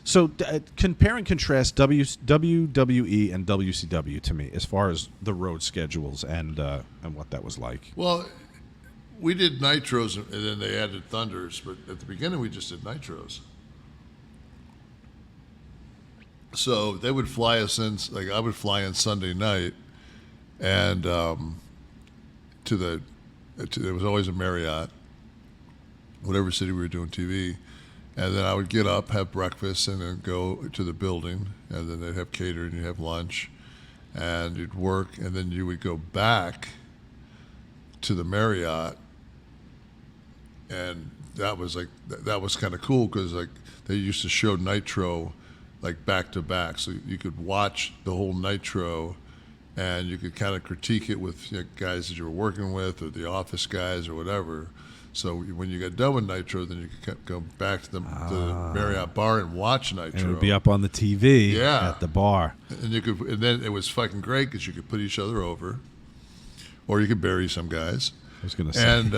So compare and contrast WWE and WCW to me as far as the road schedules and what that was like. Well, we did Nitros, and then they added Thunders, but at the beginning we just did Nitros. So they would fly us in, like I would fly in Sunday night, and there was always a Marriott, whatever city we were doing TV, and then I would get up, have breakfast, and then go to the building, and then they'd have catering, you'd have lunch, and you'd work, and then you would go back to the Marriott, and that was kind of cool because like they used to show Nitro like back to back, so you could watch the whole Nitro, and you could kind of critique it with guys that you were working with or the office guys or whatever. So when you got done with Nitro, then you could go back to the Marriott bar and watch Nitro. And it would be up on the TV at the bar. And then it was fucking great because you could put each other over, or you could bury some guys. I was going to say. And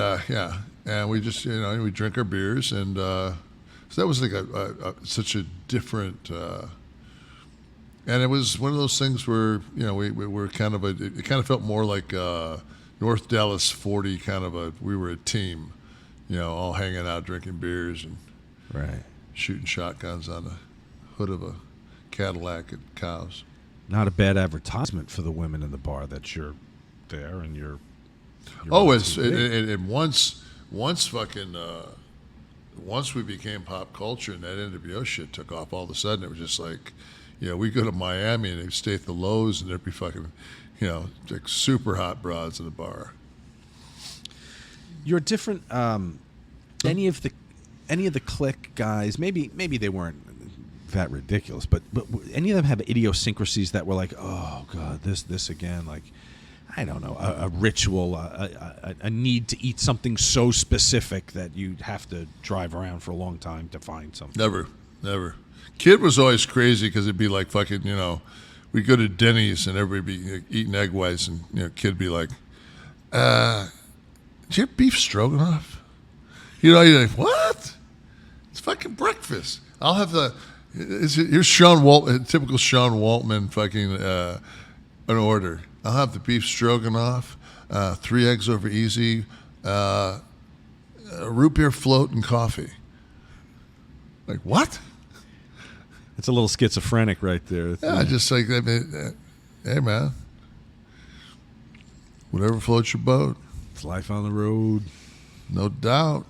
and we just we drink our beers, and so that was like such a different. And it was one of those things where we were kind of it kind of felt more like North Dallas 40 kind of we were a team, all hanging out drinking beers and shooting shotguns on the hood of a Cadillac at Cows. Not a bad advertisement for the women in the bar that you're there and you're and once we became pop culture and that NWO shit took off, all of a sudden it was just like, we go to Miami and they'd stay at the Lowe's and there'd be fucking, like super hot broads in the bar. You're different. Any of the Kliq guys, maybe they weren't that ridiculous, but any of them have idiosyncrasies that were like, oh god, this again, like. I don't know, a ritual, a need to eat something so specific that you'd have to drive around for a long time to find something. Never. Kid was always crazy because it'd be like fucking, we'd go to Denny's and everybody be eating egg whites and, Kid'd be like, do you have beef stroganoff? You're like, what? It's fucking breakfast. I'll have here's Sean Walt, typical Sean Waltman fucking an order. I'll have the beef stroganoff, 3 eggs over easy, a root beer float, and coffee. Like, what? It's a little schizophrenic right there. Just like, hey, man, whatever floats your boat. It's life on the road. No doubt.